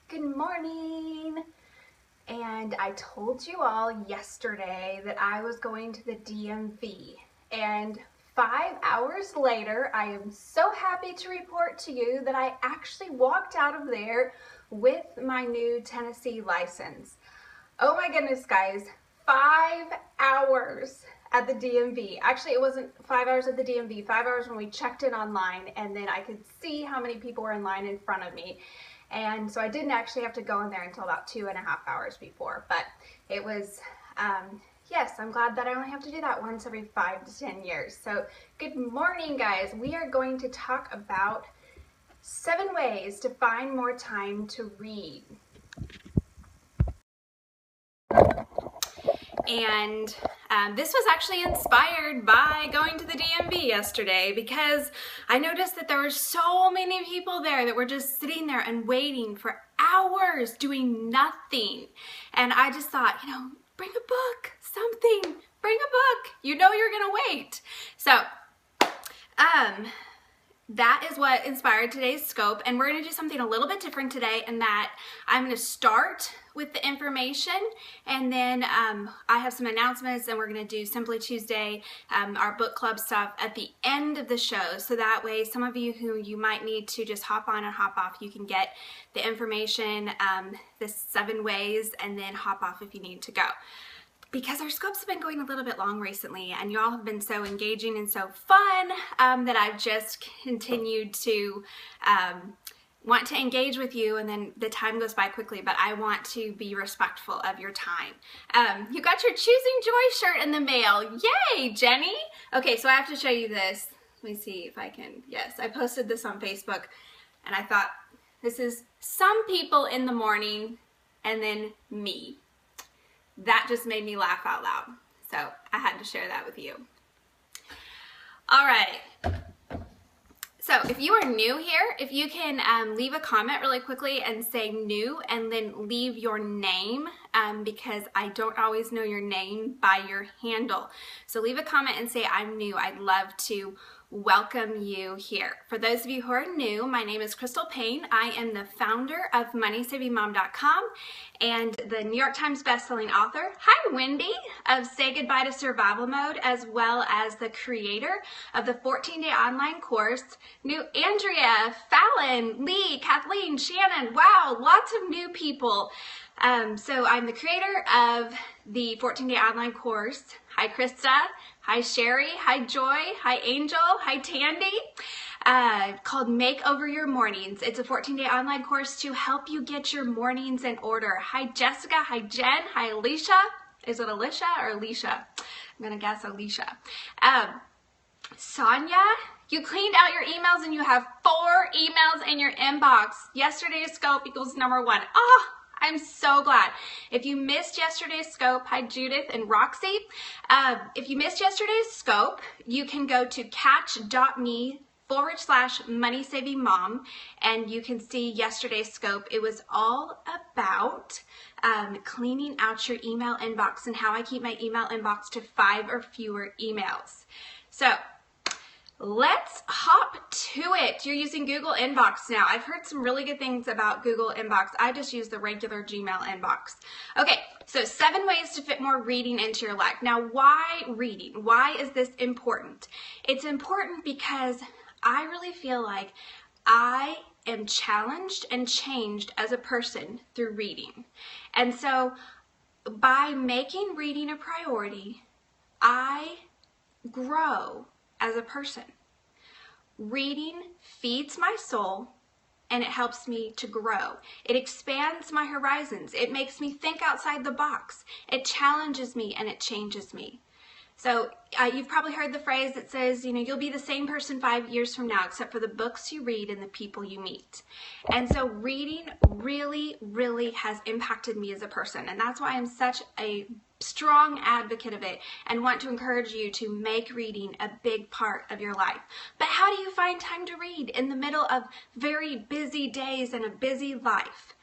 Good morning. And I told you all yesterday that I was going to the DMV, and 5 hours later I am so happy to report to you that I actually walked out of there with my new Tennessee license. Oh my goodness, guys, 5 hours at the DMV. Actually, it wasn't 5 hours at the DMV, 5 hours when we checked in online, and then I could see how many people were in line in front of me. And so I didn't actually have to go in there until about 2.5 hours before, but it was, yes, I'm glad that I only have to do that once every 5 to 10 years. So good morning, guys. We are going to talk about 7 ways to find more time to read. And this was actually inspired by going to the DMV yesterday, because I noticed that there were so many people there that were just sitting there and waiting for hours doing nothing. And I just thought, bring a book, something, bring a book. You know you're gonna wait. So that is what inspired today's scope, and we're going to do something a little bit different today, in that I'm going to start with the information, and then I have some announcements, and we're going to do Simply Tuesday, our book club stuff at the end of the show, so that way some of you who you might need to just hop on and hop off, you can get the information, the 7 ways, and then hop off if you need to go. Because our scopes have been going a little bit long recently, and you all have been so engaging and so fun that I've just continued to want to engage with you, and then the time goes by quickly, but I want to be respectful of your time. You got your Choosing Joy shirt in the mail. Yay, Jenny! Okay, so I have to show you this. Let me see if I can, yes, I posted this on Facebook, and I thought, this is some people in the morning, and then me. That just made me laugh out loud. So I had to share that with you. All right. So if you are new here, if you can leave a comment really quickly and say new, and then leave your name, because I don't always know your name by your handle. So leave a comment and say I'm new. I'd love to welcome you here. For those of you who are new, my name is Crystal Payne. I am the founder of MoneySavingMom.com and the New York Times bestselling author, hi Wendy, of Say Goodbye to Survival Mode, as well as the creator of the 14-day online course. New Andrea, Fallon, Lee, Kathleen, Shannon, wow, lots of new people. So I'm the creator of the 14-day online course. Hi Krista, hi Sherry, hi Joy, hi Angel, hi Tandy, called Make Over Your Mornings. It's a 14-day online course to help you get your mornings in order. Hi Jessica, hi Jen, hi Alicia. Is it Alicia or Alicia? I'm gonna guess Alicia. Sonia, you cleaned out your emails and you have 4 emails in your inbox. Yesterday's scope equals number 1. Oh, I'm so glad. If you missed yesterday's scope, hi Judith and Roxy. If you missed yesterday's scope, you can go to catch.me/MoneySavingMom, and you can see yesterday's scope. It was all about cleaning out your email inbox and how I keep my email inbox to 5 or fewer emails. So let's hop to it. You're using Google Inbox now. I've heard some really good things about Google Inbox. I just use the regular Gmail inbox. Okay, so 7 ways to fit more reading into your life. Now, why reading? Why is this important? It's important because I really feel like I am challenged and changed as a person through reading. And so by making reading a priority, I grow as a person. Reading feeds my soul, and it helps me to grow. It expands my horizons. It makes me think outside the box. It challenges me and it changes me. So you've probably heard the phrase that says, you'll be the same person 5 years from now, except for the books you read and the people you meet. And so reading really, really has impacted me as a person. And that's why I'm such a strong advocate of it and want to encourage you to make reading a big part of your life. But how do you find time to read in the middle of very busy days and a busy life?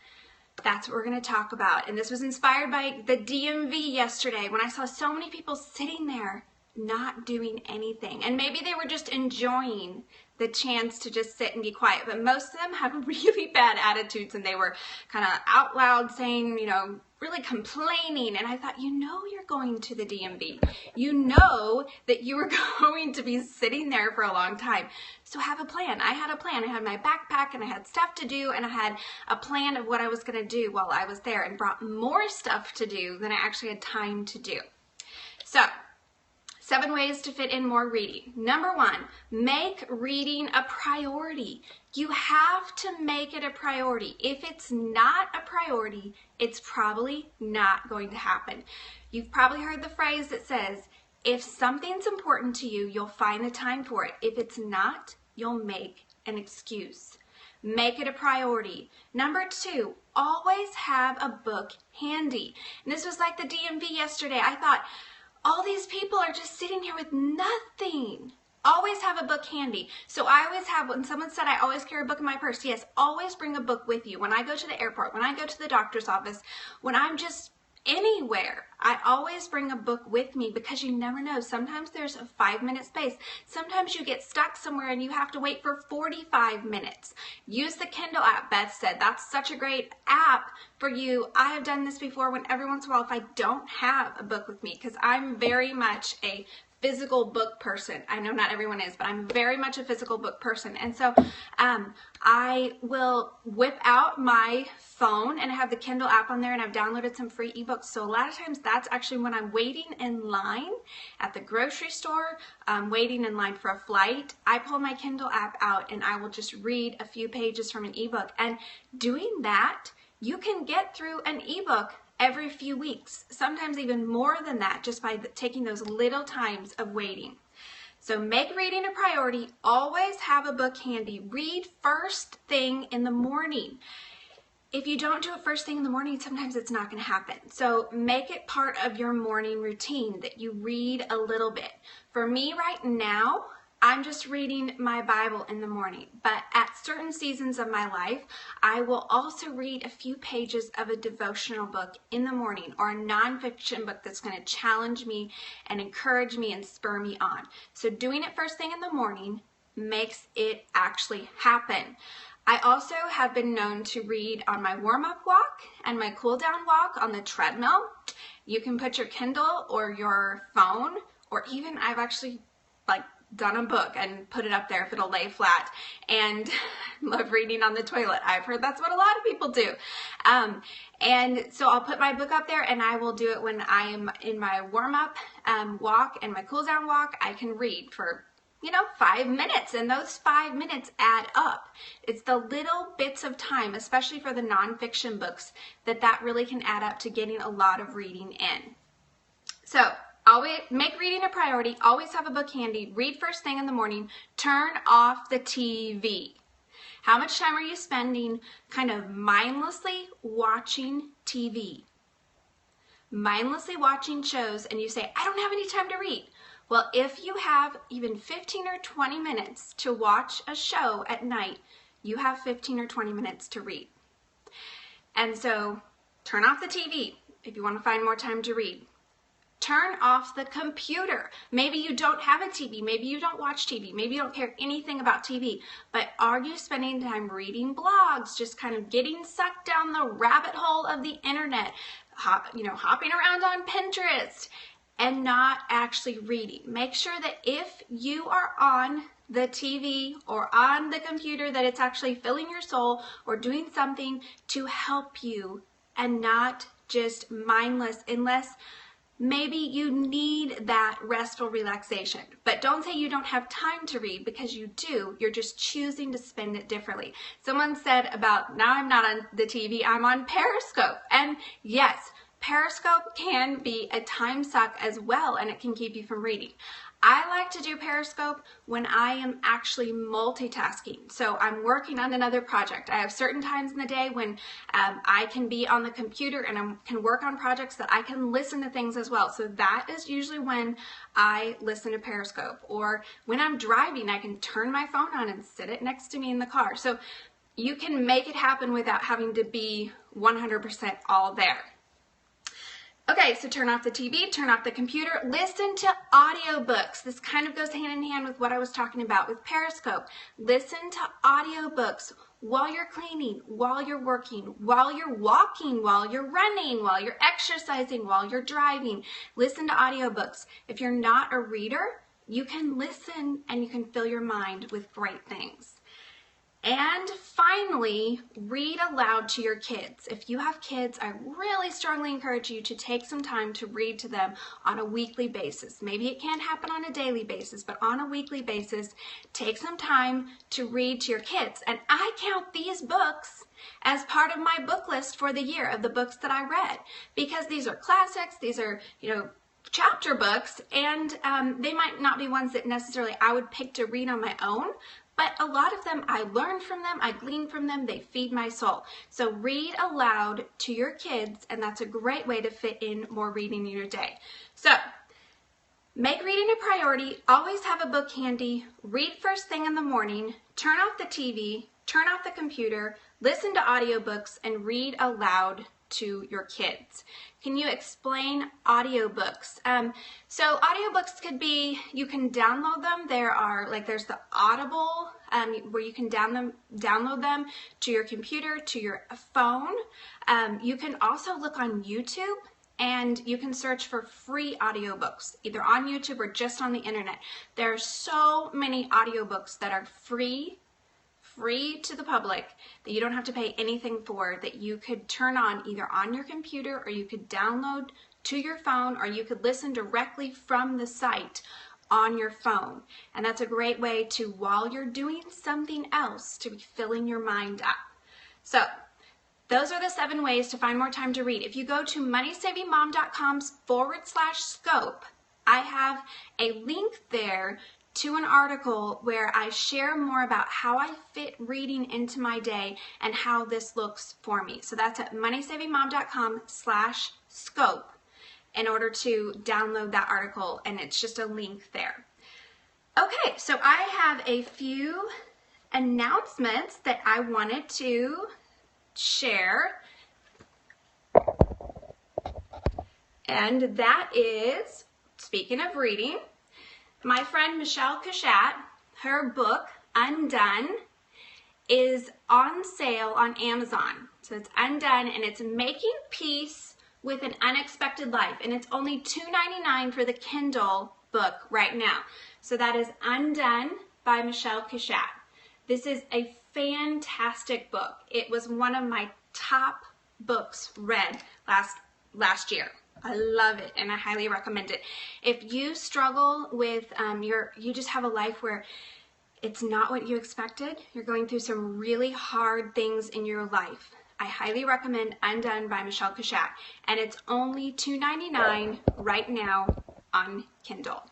That's what we're going to talk about. And this was inspired by the DMV yesterday, when I saw so many people sitting there not doing anything. And maybe they were just enjoying the chance to just sit and be quiet. But most of them had really bad attitudes, and they were kind of out loud saying, you know, really complaining. And I thought, you know, you're going to the DMV. You know that you were going to be sitting there for a long time. So have a plan. I had a plan. I had my backpack and I had stuff to do, and I had a plan of what I was going to do while I was there, and brought more stuff to do than I actually had time to do. So 7 ways to fit in more reading. Number 1, make reading a priority. You have to make it a priority. If it's not a priority, it's probably not going to happen. You've probably heard the phrase that says, if something's important to you, you'll find the time for it. If it's not, you'll make an excuse. Make it a priority. Number 2, always have a book handy. And this was like the DMV yesterday. I thought, all these people are just sitting here with nothing. Always have a book handy. So I always have, when someone said I always carry a book in my purse, yes, always bring a book with you. When I go to the airport, when I go to the doctor's office, when I'm just anywhere, I always bring a book with me, because you never know. Sometimes there's a 5-minute space. Sometimes you get stuck somewhere and you have to wait for 45 minutes. Use the Kindle app. Beth said that's such a great app for you. I have done this before when every once in a while if I don't have a book with me, because I'm very much a physical book person. I know not everyone is, but I'm very much a physical book person. And so I will whip out my phone and I have the Kindle app on there, and I've downloaded some free ebooks. So a lot of times that's actually when I'm waiting in line at the grocery store, waiting in line for a flight, I pull my Kindle app out and I will just read a few pages from an ebook. And doing that, you can get through an ebook every few weeks, sometimes even more than that, just by taking those little times of waiting. So make reading a priority. Always have a book handy. Read first thing in the morning. If you don't do it first thing in the morning, sometimes it's not going to happen. So make it part of your morning routine that you read a little bit. For me right now, I'm just reading my Bible in the morning, but at certain seasons of my life, I will also read a few pages of a devotional book in the morning, or a nonfiction book that's going to challenge me and encourage me and spur me on. So doing it first thing in the morning makes it actually happen. I also have been known to read on my warm-up walk and my cool-down walk on the treadmill. You can put your Kindle or your phone, or even I've actually done a book and put it up there if it'll lay flat, and love reading on the toilet. I've heard that's what a lot of people do. And so I'll put my book up there, and I will do it when I am in my warm-up walk and my cool-down walk. I can read for 5 minutes, and those 5 minutes add up. It's the little bits of time, especially for the nonfiction books, that really can add up to getting a lot of reading in. So always make reading a priority. Always have a book handy. Read first thing in the morning. Turn off the TV. How much time are you spending kind of mindlessly watching TV? Mindlessly watching shows, and you say, I don't have any time to read. Well, if you have even 15 or 20 minutes to watch a show at night, you have 15 or 20 minutes to read. And so turn off the TV if you want to find more time to read. Turn off the computer. Maybe you don't have a TV. Maybe you don't watch TV. Maybe you don't care anything about TV. But are you spending time reading blogs, just kind of getting sucked down the rabbit hole of the internet, hopping around on Pinterest, and not actually reading? Make sure that if you are on the TV or on the computer, that it's actually filling your soul or doing something to help you, and not just mindless, unless maybe you need that restful relaxation. But don't say you don't have time to read, because you do. You're just choosing to spend it differently. Someone said about, now I'm not on the TV, I'm on Periscope. And yes, Periscope can be a time suck as well, and it can keep you from reading. I like to do Periscope when I am actually multitasking. So I'm working on another project. I have certain times in the day when I can be on the computer and I can work on projects that I can listen to things as well. So that is usually when I listen to Periscope. Or when I'm driving, I can turn my phone on and sit it next to me in the car. So you can make it happen without having to be 100% all there. Okay, so turn off the TV, turn off the computer, listen to audiobooks. This kind of goes hand in hand with what I was talking about with Periscope. Listen to audiobooks while you're cleaning, while you're working, while you're walking, while you're running, while you're exercising, while you're driving. Listen to audiobooks. If you're not a reader, you can listen and you can fill your mind with great things. And finally, read aloud to your kids. If you have kids, I really strongly encourage you to take some time to read to them on a weekly basis. Maybe it can't happen on a daily basis, but on a weekly basis, take some time to read to your kids. And I count these books as part of my book list for the year of the books that I read, because these are classics, these are, chapter books, and they might not be ones that necessarily I would pick to read on my own, but a lot of them I learned from them, I gleaned from them, they feed my soul. So read aloud to your kids, and that's a great way to fit in more reading in your day. So make reading a priority, always have a book handy, read first thing in the morning, turn off the TV, turn off the computer, listen to audiobooks, and read aloud to your kids. Can you explain audiobooks? So audiobooks could be, you can download them. There's the Audible, where you can download them to your computer, to your phone. You can also look on YouTube, and you can search for free audiobooks, either on YouTube or just on the internet. There are so many audiobooks that are free to the public, that you don't have to pay anything for, that you could turn on either on your computer, or you could download to your phone, or you could listen directly from the site on your phone. And that's a great way to, while you're doing something else, to be filling your mind up. So those are the 7 ways to find more time to read. If you go to MoneySavingMom.com/scope, I have a link there to an article where I share more about how I fit reading into my day and how this looks for me. So that's at MoneySavingMom.com/scope in order to download that article, and it's just a link there. Okay, so I have a few announcements that I wanted to share, and that is, speaking of reading, my friend Michelle Cachat, her book, Undone, is on sale on Amazon. So it's Undone, and it's Making Peace with an Unexpected Life, and it's only $2.99 for the Kindle book right now. So that is Undone by Michelle Cachat. This is a fantastic book. It was one of my top books read last year. I love it, and I highly recommend it. If you struggle with, you just have a life where it's not what you expected, you're going through some really hard things in your life, I highly recommend Undone by Michelle Cachat, and it's only $2.99 right now on Kindle.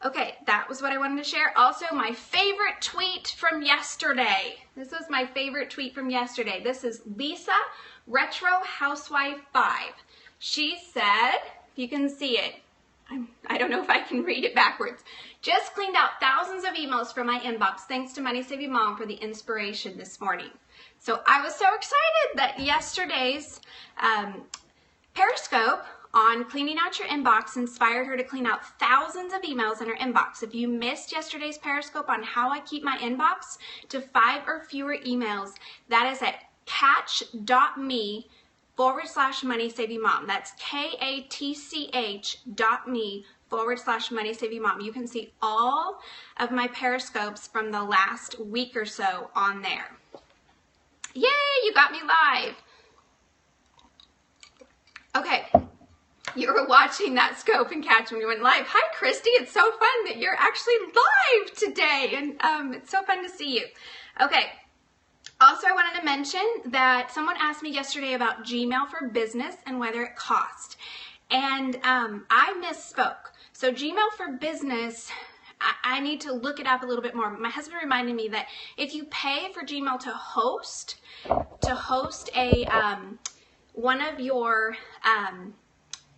Okay, that was what I wanted to share. Also, my favorite tweet from yesterday. This was my favorite tweet from yesterday. This is Lisa, Retro Housewife 5. She said, if you can see it, I don't know if I can read it backwards. Just cleaned out thousands of emails from my inbox thanks to Money Saving Mom for the inspiration this morning. So I was so excited that yesterday's Periscope on cleaning out your inbox inspired her to clean out thousands of emails in her inbox. If you missed yesterday's Periscope on how I keep my inbox to 5 or fewer emails, that is at catch.me/MoneySavingMom. That's katch.me/MoneySavingMom. You can see all of my Periscopes from the last week or so on there. Yay, you got me live. Okay, you were watching that scope and catch when we went live. Hi, Christy. It's so fun that you're actually live today, and it's so fun to see you. Okay. Also, I wanted to mention that someone asked me yesterday about Gmail for Business and whether it cost. And I misspoke. So Gmail for Business, I need to look it up a little bit more. My husband reminded me that if you pay for Gmail to host a one of your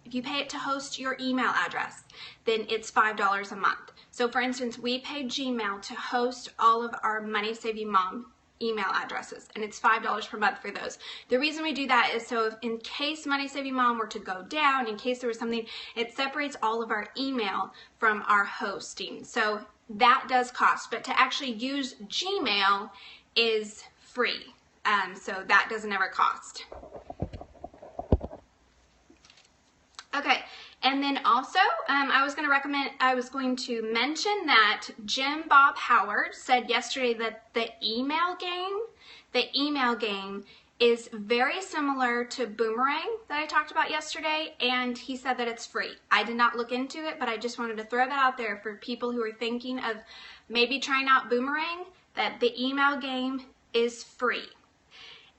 if you pay it to host your email address, then it's $5 a month. So for instance, we pay Gmail to host all of our Money Saving Mom email addresses, and it's $5 per month for those. The reason we do that is so if, in case Money Saving Mom were to go down, in case there was something, it separates all of our email from our hosting. So that does cost, but to actually use Gmail is free. So that doesn't ever cost. Okay, and then also I was going to mention that Jim Bob Howard said yesterday that the email game is very similar to Boomerang that I talked about yesterday, and he said that it's free. I did not look into it, but I just wanted to throw that out there for people who are thinking of maybe trying out Boomerang, that the email game is free.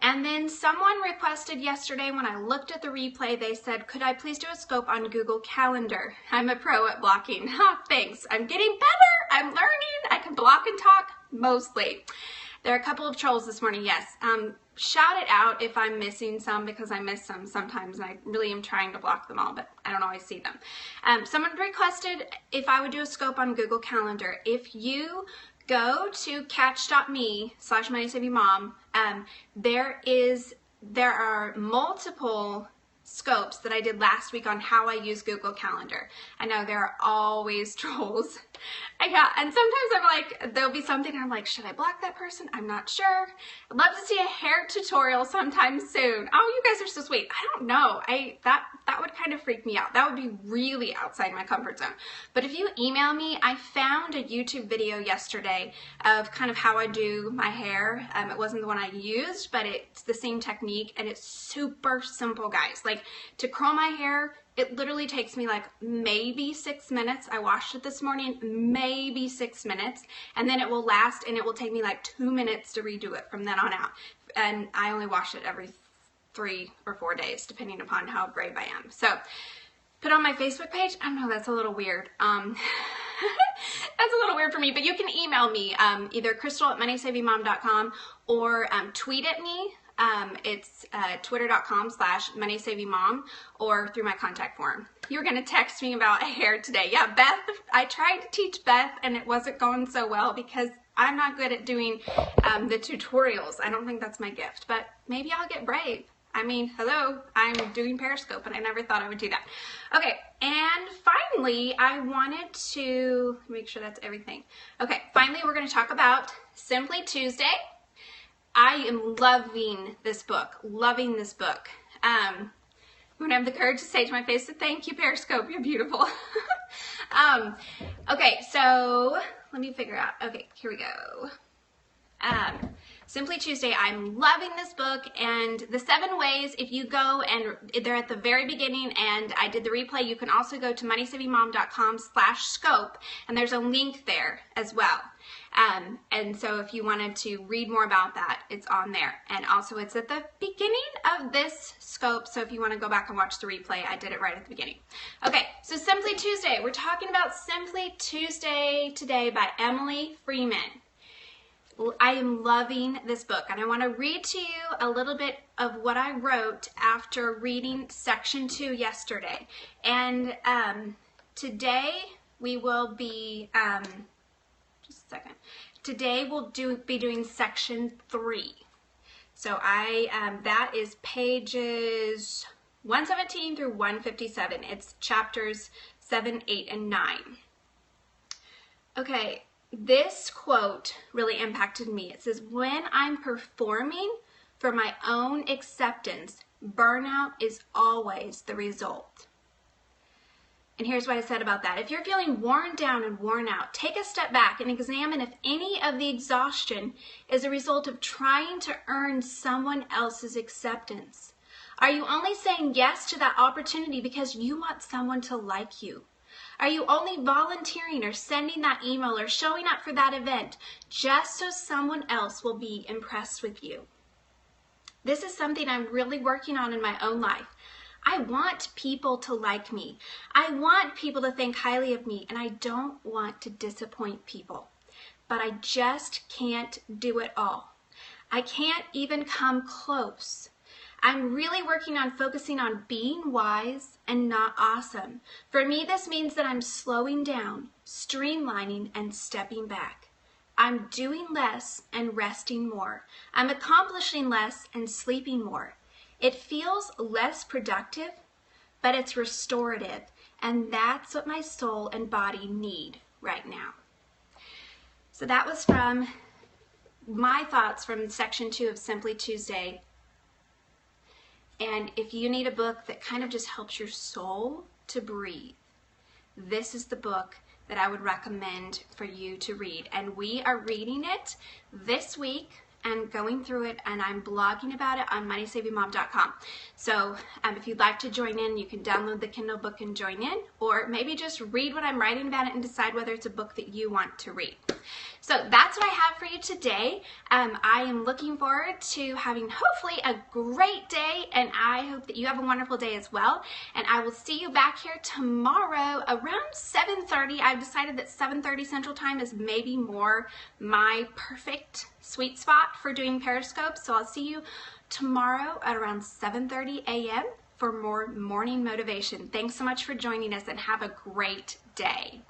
And then someone requested yesterday when I looked at the replay, they said, could I please do a scope on Google Calendar? I'm a pro at blocking. Thanks. I'm getting better. I'm learning. I can block and talk mostly. There are a couple of trolls this morning, yes. Shout it out if I'm missing some, because I miss some sometimes and I really am trying to block them all, but I don't always see them. Someone requested if I would do a scope on Google Calendar. If you go to catch.me/MoneySavingMom, there are multiple scopes that I did last week on how I use Google Calendar. I know there are always trolls. And sometimes I'm like, there'll be something and I'm like, should I block that person? I'm not sure. I'd love to see a hair tutorial sometime soon. Oh, you guys are so sweet. I don't know. That would kind of freak me out. That would be really outside my comfort zone. But if you email me, I found a YouTube video yesterday of kind of how I do my hair. It wasn't the one I used, but it's the same technique, and it's super simple, guys. Like, to curl my hair, it literally takes me like maybe 6 minutes. I washed it this morning, maybe 6 minutes, and then it will last, and it will take me like 2 minutes to redo it from then on out. And I only wash it every 3 or 4 days, depending upon how brave I am. So, put on my Facebook page. I don't know, that's a little weird. That's a little weird for me, but you can email me, either crystal@moneysavingmom.com or tweet at me. It's twitter.com/moneysavingmom or through my contact form. You're going to text me about hair today. Yeah, Beth, I tried to teach Beth and it wasn't going so well because I'm not good at doing the tutorials. I don't think that's my gift, but maybe I'll get brave. I mean, hello, I'm doing Periscope and I never thought I would do that. Okay, and finally, I wanted to make sure that's everything. Okay, finally, we're going to talk about Simply Tuesday. I am loving this book, loving this book. I'm going to have the courage to say to my face, thank you, Periscope, you're beautiful. Okay, so let me figure out. Okay, here we go. Simply Tuesday, I'm loving this book, and the 7 ways, if you go, and they're at the very beginning, and I did the replay, you can also go to moneysavingmom.com/scope, and there's a link there as well. And so if you wanted to read more about that, it's on there. And also it's at the beginning of this scope, so if you want to go back and watch the replay, I did it right at the beginning. Okay, so Simply Tuesday. We're talking about Simply Tuesday today by Emily Freeman. I am loving this book, and I want to read to you a little bit of what I wrote after reading section 2 yesterday. And today we will be, just a second, today we'll be doing section 3. So that is pages 117 through 157. It's chapters 7, 8, and 9. Okay. This quote really impacted me. It says, when I'm performing for my own acceptance, burnout is always the result. And here's what I said about that. If you're feeling worn down and worn out, take a step back and examine if any of the exhaustion is a result of trying to earn someone else's acceptance. Are you only saying yes to that opportunity because you want someone to like you? Are you only volunteering or sending that email or showing up for that event just so someone else will be impressed with you? This is something I'm really working on in my own life. I want people to like me. I want people to think highly of me, and I don't want to disappoint people. But I just can't do it all. I can't even come close. I'm really working on focusing on being wise and not awesome. For me, this means that I'm slowing down, streamlining, and stepping back. I'm doing less and resting more. I'm accomplishing less and sleeping more. It feels less productive, but it's restorative, and that's what my soul and body need right now. So that was from my thoughts from section 2 of Simply Tuesday. And if you need a book that kind of just helps your soul to breathe, this is the book that I would recommend for you to read. And we are reading it this week and going through it, and I'm blogging about it on MoneySavingMom.com. So if you'd like to join in, you can download the Kindle book and join in, or maybe just read what I'm writing about it and decide whether it's a book that you want to read. So that's what I have for you today. I am looking forward to having hopefully a great day, and I hope that you have a wonderful day as well. And I will see you back here tomorrow around 7:30. I've decided that 7:30 Central Time is maybe more my perfect sweet spot for doing Periscope. So I'll see you tomorrow at around 7:30 a.m. for more morning motivation. Thanks so much for joining us, and have a great day.